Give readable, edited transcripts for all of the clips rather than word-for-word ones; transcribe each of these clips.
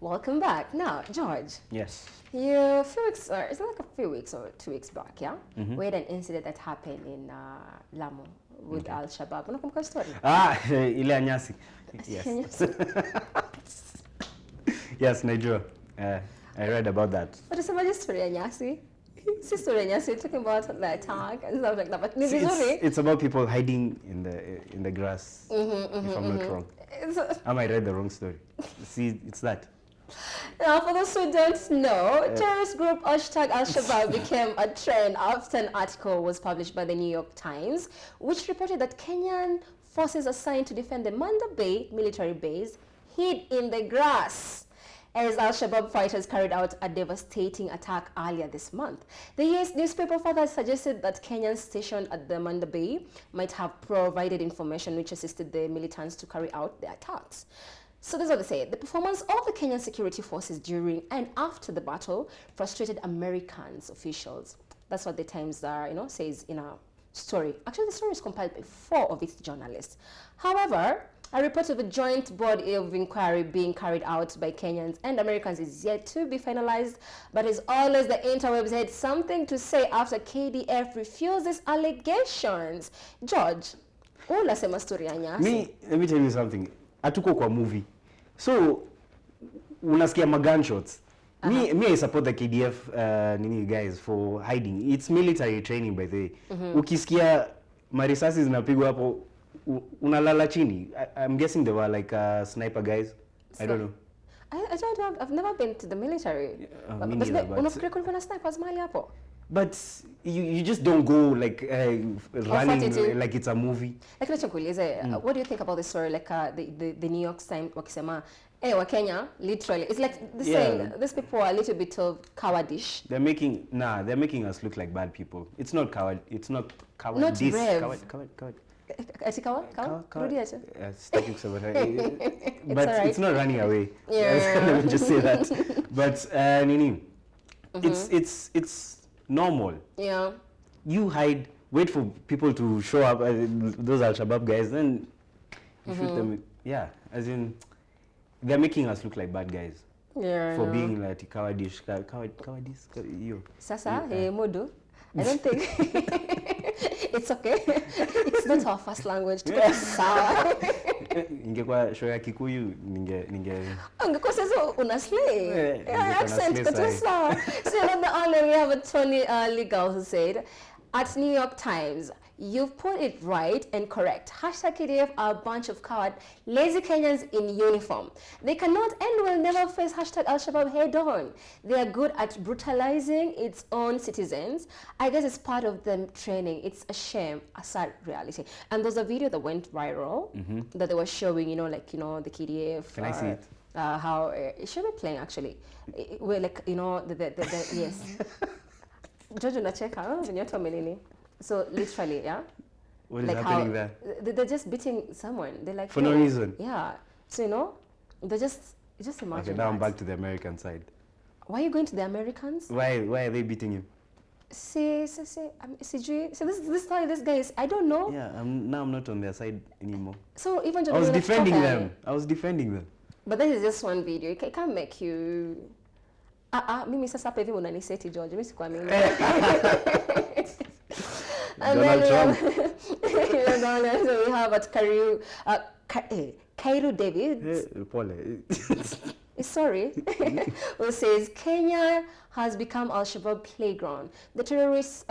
Welcome back. Now, George. Yes. You, a few weeks, or it's like a few weeks or 2 weeks back, yeah? We had an incident that happened in Lamu with Alshabaab. Unakumbuka story? Ile Anyasi. Yes. Yes, najua. I read about that. What is the story ya Nyasi? Si story ya Nyasi, talking about the attack and stuff like that. But it's about people hiding in the grass. If I'm not wrong. I might read the wrong story. See, it's that. Now, for those who don't know, terrorist group Alshabaab became a trend after an article was published by the New York Times, which reported that Kenyan forces assigned to defend the Manda Bay military base hid in the grass as Al-Shabaab fighters carried out a devastating attack earlier this month. The US newspaper further suggested that Kenyans stationed at the Manda Bay might have provided information which assisted the militants to carry out the attacks. So that's what they say. The performance of the Kenyan security forces during and after the battle frustrated Americans officials. That's what the Times says in a story. Actually, the story is compiled by 4 of its journalists. However, a report of a joint body of inquiry being carried out by Kenyans and Americans is yet to be finalized, but as always, the interwebs had something to say after KDF refuses allegations. George, unasema story ya Nyasi? Let me tell you something. Hatuko kwa movie. So, unasikia gunshots. Me, I support the KDF guys for hiding. It's military training, by the way. Ukisikia marisasi zinapigwa hapo, unalala chini. I'm guessing they were like sniper guys. I don't know. I don't know. I've never been to the military. Unafikiri kulikuwa na snipers mahali hapo? But you just don't go like running like it's a movie. Like what do you think about this story? Like the New York Times wakisema, wa Kenya, literally, it's like the saying these people are a little bit of cowardish. They're making us look like bad people. It's not coward. It's not coward. Not brave. Coward. But right. It's not running away. Let me just say that. But it's normal. Yeah. You hide, wait for people to show up, those Al-Shabaab guys, then you shoot them. Yeah, as in, they're making us look like bad guys. Yeah. For being like cowardish. Sasa, Modu, I don't think it's okay. It's not our first language. Sawa. Ingekuwa show ya Kikuyu ungekuwa sasa una slay. Accent kwa sawa. So on the other we have a Tony Legal who said at New York Times, you've put it right and correct. #KDF are a bunch of coward, lazy Kenyans in uniform. They cannot and will never face #Alshabaab head on. They are good at brutalizing its own citizens. I guess it's part of the training. It's a shame, a sad reality. And there's a video that went viral that they were showing, the KDF. Can I see it? How it should be playing actually. We're like, the yes. Jojo nacheka, so literally, yeah. What is happening there? They're just beating someone. They're like for no reason. Yeah. So they're just imagine. Okay, now I'm back to the American side. Why are you going to the Americans? Why are they beating him? See, this guy is, I don't know. Yeah, I'm not on their side anymore. So even I was defending them. But this is just one video. It can't make you. Mimi sasa hapa hivi unaniseti George. Mimi sikwamini. Donald Trump. So we have at Cairo David. Sorry. Who says Kenya has become Al-Shabaab playground. The terrorists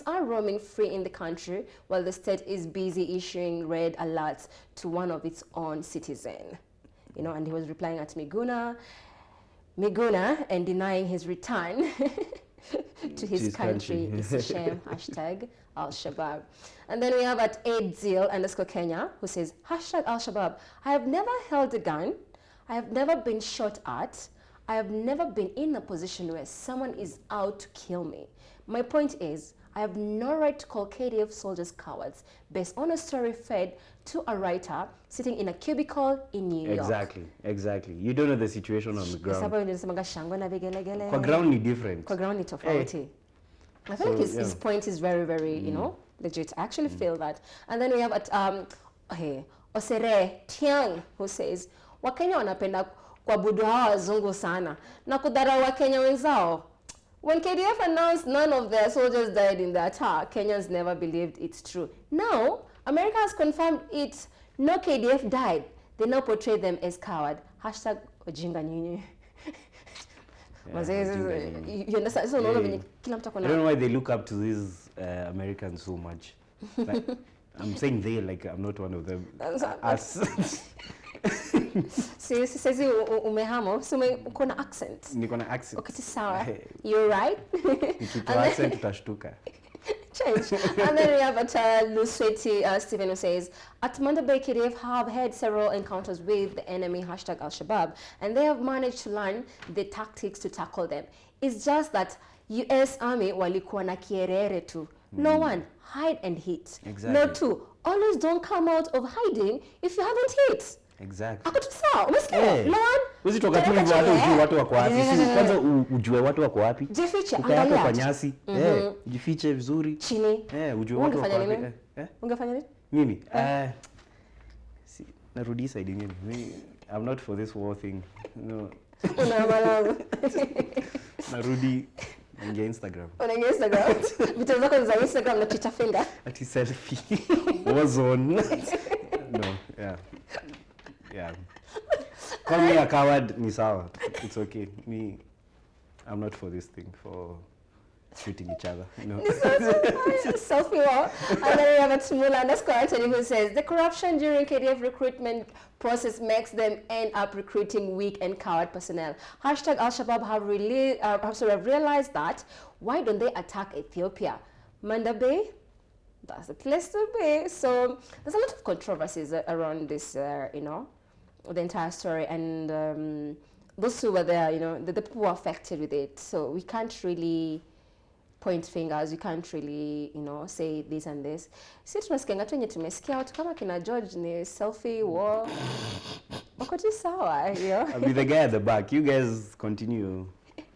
are roaming free in the country while the state is busy issuing red alerts to one of its own citizens. And he was replying at Miguna and denying his return to his country. It's a shame. #Alshabaab. And then we have at @Edzil_Kenya who says #Alshabaab. I have never held a gun. I have never been shot at. I have never been in a position where someone is out to kill me. My point is, I have no right to call KDF soldiers cowards based on a story fed to a writer sitting in a cubicle in New York. Exactly. You don't know the situation on the ground. Kwa ground ni different. Kwa ground ni tofauti. I feel like his point is very, very, legit. I actually feel that. And then we have at Osere Tiang who says, Wakenya wanapenda kuabudu hawa wazungu sana na kudharau Wakenya wenzao. When KDF announced none of their soldiers died in the attack, Kenyans never believed it's true. Now, America has confirmed it. No KDF died. They now portray them as coward. Hashtag ojinga nyinyi. You understand? So, I don't know why they look up to these Americans so much. Like, I'm saying they, like I'm not one of them. Us. Sisi umehamo, so uko na accent. Niko na accent. Okay, sawa. You're right. Nikitoa accent utashtuka. Change. And then we have Lusweti Stephen who says, at Manda Bay KDF have had several encounters with the enemy, hashtag Alshabaab, and they have managed to learn the tactics to tackle them. It's just that US Army walikuwa na kierere tu. No one, hide and hit. Exactly. No two, always don't come out of hiding if you haven't hit. Exactly. Ako tu sawa, umesikia? No one. Usitoka tu hivyo hata ujue watu wako wapi. Kwanza ujue watu wako wapi. Jifiche, angalia. Kwa nyasi. Jifiche vizuri. Chini. Ujue watu wako wapi. Ungefanya nini? Mimi? Narudi side nyingine. I'm not for this war thing. No. Narudi Unaingia Instagram. Unaingia Instagram. Vitu zako za Instagram na Twitter finger. Ati selfie. Warzone. No, yeah. Yeah. Call me a coward, ni sawa. It's okay. Me, I'm not for this thing, for shooting each other. You know? Selfie wall. And then we have a Tumula_Anthony who says, the corruption during KDF recruitment process makes them end up recruiting weak and coward personnel. Hashtag Alshabaab have realized that. Why don't they attack Ethiopia? Manda Bay? That's the place to be. So there's a lot of controversies around this, you know, the entire story. And those who were there, you know, the people were affected with it. So we can't really point fingers, we can't really, you know, say this and this. Si tunasikia tu yenye tumesikia watu kama kina George ni selfie war. Wako tu sawa, you know. I'll be the guy at the back. You guys continue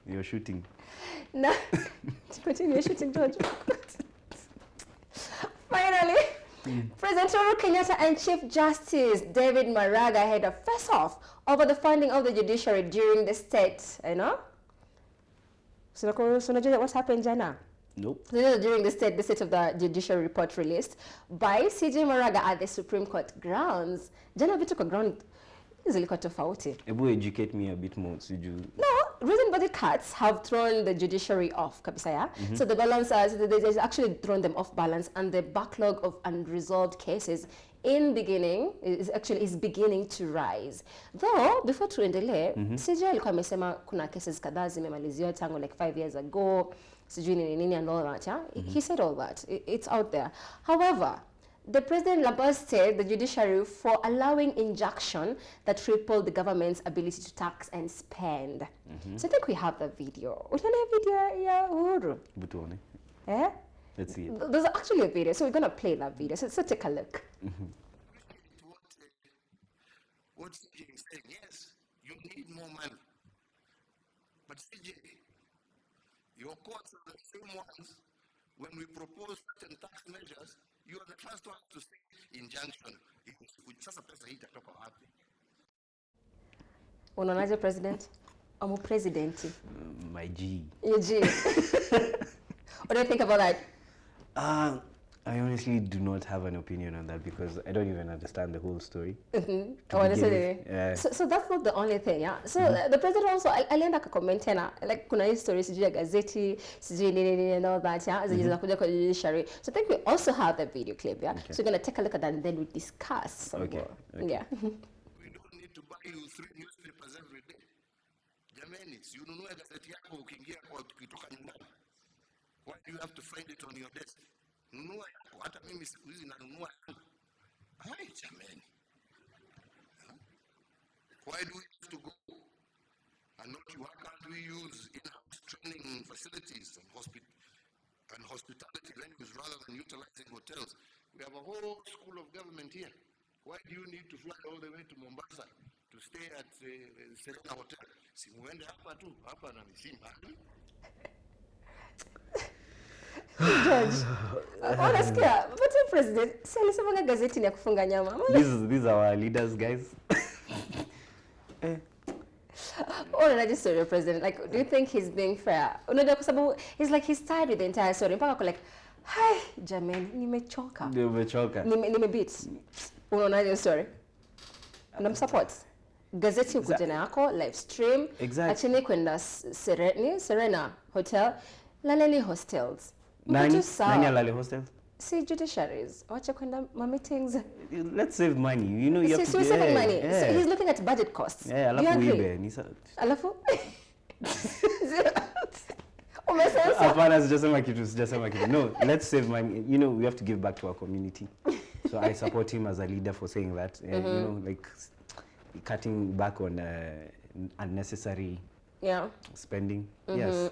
your shooting. No, continue shooting, George. Finally, President Uhuru Kenyatta and Chief Justice David Maraga had a face-off over the funding of the judiciary during the state, you know? So what happened, Jana? Nope. During the state of the judiciary report released by CJ Maraga at the Supreme Court grounds. Jana vitu kwa ground zilikuwa tofauti. Ebu educate me a bit more, Siju. No, recent budget cuts have thrown the judiciary off, kabisa, yeah? So the balance, they actually thrown them off balance, and the backlog of unresolved cases is beginning to rise. Though, before tuendelee, CJ alikuwa amesema kuna cases kadhaa zimemaliziwa tangu like 5 years ago, sijui nini and all that, yeah? He said all that. It's out there. However, the president lambasted the judiciary for allowing injunction that tripled the government's ability to tax and spend. So I think we have the video. We don't have video, yeah, Uhuru. Butuone. Eh? Let's see it. There's actually a video, so we're gonna play that video. So take a look. What CJ is saying, yes, you need more money. But CJ, your courts are the same ones. When we propose certain tax measures, you are the first one to say injunction. Sasa pesa hii itatoka wapi? Unaonaje president? Omu presidenti. My G. Your G. What do you think about that? I honestly do not have an opinion on that because I don't even understand the whole story. So that's not the only thing, yeah? So the president also, alienda kakomment tena, like kuna hii story sijui ya gazeti, sijui nini and all that, yeah? Zenye zinakuja kwa judiciary. So I think we also have the video clip, yeah? Okay. So we're going to take a look at that and then we discuss some more. Okay. Yeah. We don't need to buy you 3 newspapers every day. Jamani, si ununue gazeti yako ukiingia kwa ukitoka nyumbani. Why do you have to find it on your desk? Nunua yako, hata mimi siku hizi nanunua yangu. Hai, jamani. Why do we have to go? And why can't we use in-house training facilities and hospitality venues rather than utilizing hotels? We have a whole school of government here. Why do you need to fly all the way to Mombasa to stay at Serena Hotel? Si muende hapa tu, hapa na Simba. Judge, unasikia, but the president, si alisema gazeti ni ya kufunga nyama. These are our leaders, guys. Unajua story of president, like, do you think he's being fair? Unajua kwa sababu he's tired with the entire story. Mpaka ako like, hai, jamani, nimechoka. Nimebeat. Unaona hiyo story? Unamsupport. Gazeti ukuje na yako, live stream. Achini kwenda Serena Hotel, laleni hostels. Nani alale hostels? See judiciaries. Wacha kwenda meetings. Let's save money. You know you have to saving money. Yeah. So he's looking at budget costs. Yeah, alafu ibe. Alafu? Hapana, sijasema kitu. No, let's save money. You know, we have to give back to our community. So I support him as a leader for saying that. You know, like cutting back on unnecessary spending. Yes.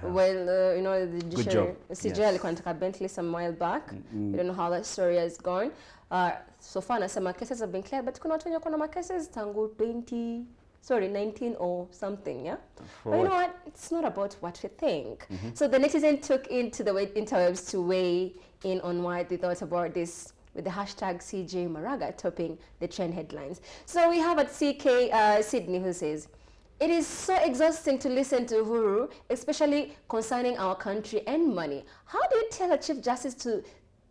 Well, you know, the judiciary, CJ alikuwa anataka Bentley some while back. We don't know how that story has gone. So far nasema cases have been cleared, but kuna watu wenye kuna cases tangu 19 or something, yeah? But you know what? It's not about what we think. So the netizen took into the interwebs to weigh in on what they thought about this, with the hashtag CJ Maraga topping the trend headlines. So we have at CK Sydney who says, "It is so exhausting to listen to Uhuru, especially concerning our country and money. How do you tell a Chief Justice to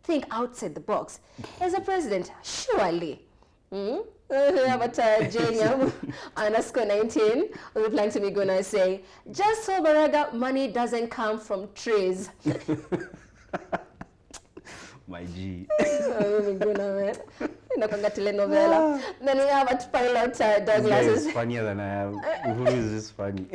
think outside the box? As a president, surely." But Jane _19 replying to me gonna say, "Just so Maraga, money doesn't come from trees." My G. Telenovela. Then we have at pilot Douglas. This is funnier than I am. Uhuru is just funny.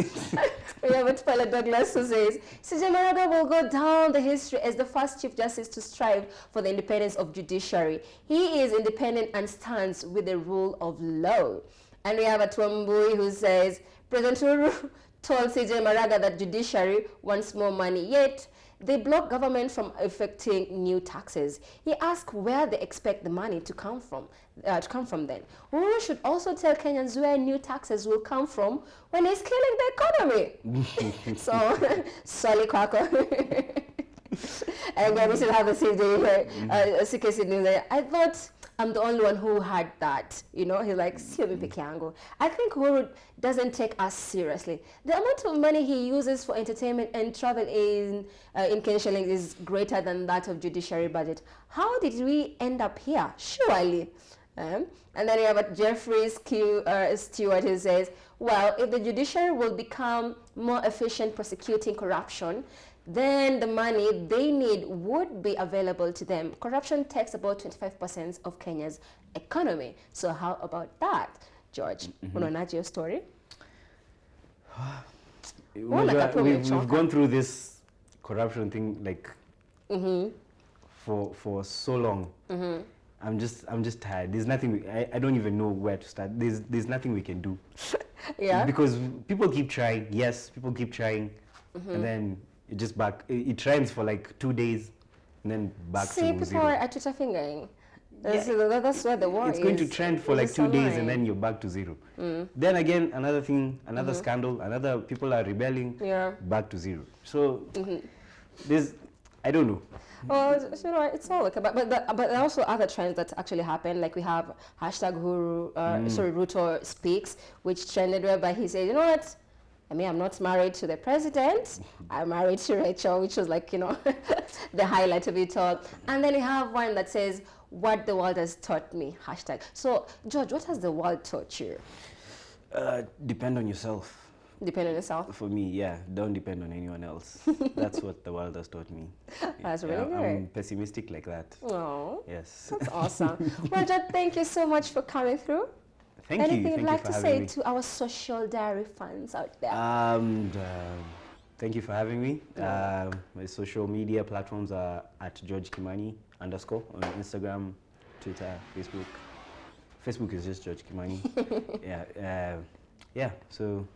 We have at pilot Douglas who says, "CJ Maraga will go down the history as the first Chief Justice to strive for the independence of judiciary. He is independent and stands with the rule of law." And we have at Wambui who says, "President Uhuru told CJ Maraga that judiciary wants more money, yet they block government from effecting new taxes. He asked where they expect the money to come from then. Uhuru should also tell Kenyans where new taxes will come from when he's killing the economy." So, sorry, Kwako. And we still have a CJ here, CK Sydney. I thought I'm the only one who had that. You know, he's like, I think Uhuru doesn't take us seriously. The amount of money he uses for entertainment and travel in Kenya shillings is greater than that of judiciary budget. How did we end up here? Surely. And then you have Jeffrey Stewart who says, "Well, if the judiciary will become more efficient prosecuting corruption, then the money they need would be available to them. Corruption takes about 25% of Kenya's economy." So how about that, George? Unaonaje your story? We've gone through this corruption thing like for so long. I'm just tired. There's nothing. I don't even know where to start. There's nothing we can do. Yeah. Because people keep trying. Yes, people keep trying, and then it just back. It trends for like 2 days, and then back to zero. See, people are Twitter fingering. That's where the war is. It's going to trend for like 2 days, and then you're back to zero. Then again, another thing, another scandal, another people are rebelling. Yeah. Back to zero. So there's, I don't know. Well, you know, it's all okay, but there are also other trends that actually happen. Like we have hashtag Ruto speaks, which trended whereby he said, "You know what? I mean, I'm not married to the president. I'm married to Rachel," which was like, you know, the highlight of it all. And then you have one that says, "What the world has taught me," hashtag. So, George, what has the world taught you? Depend on yourself. Depend on yourself? For me, yeah. Don't depend on anyone else. That's what the world has taught me. That's really good. I'm pessimistic like that. Oh, yes. That's awesome. Well, George, thank you so much for coming through. Thank you. Anything Thank you'd like you for to having say me. to our social diary fans out there? Thank you for having me. My social media platforms are at George Kimani _ on Instagram, Twitter, Facebook. Facebook is just George Kimani. Yeah. So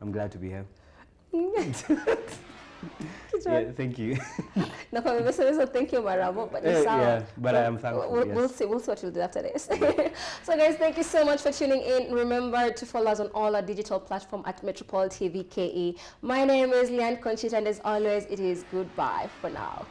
I'm glad to be here. Yeah, thank you. No, thank you, Maramo. But but I am thankful. We'll see what we'll do after this. So, guys, thank you so much for tuning in. Remember to follow us on all our digital platforms at Metropole TV KE. My name is Liane Conchita, and as always, it is goodbye for now.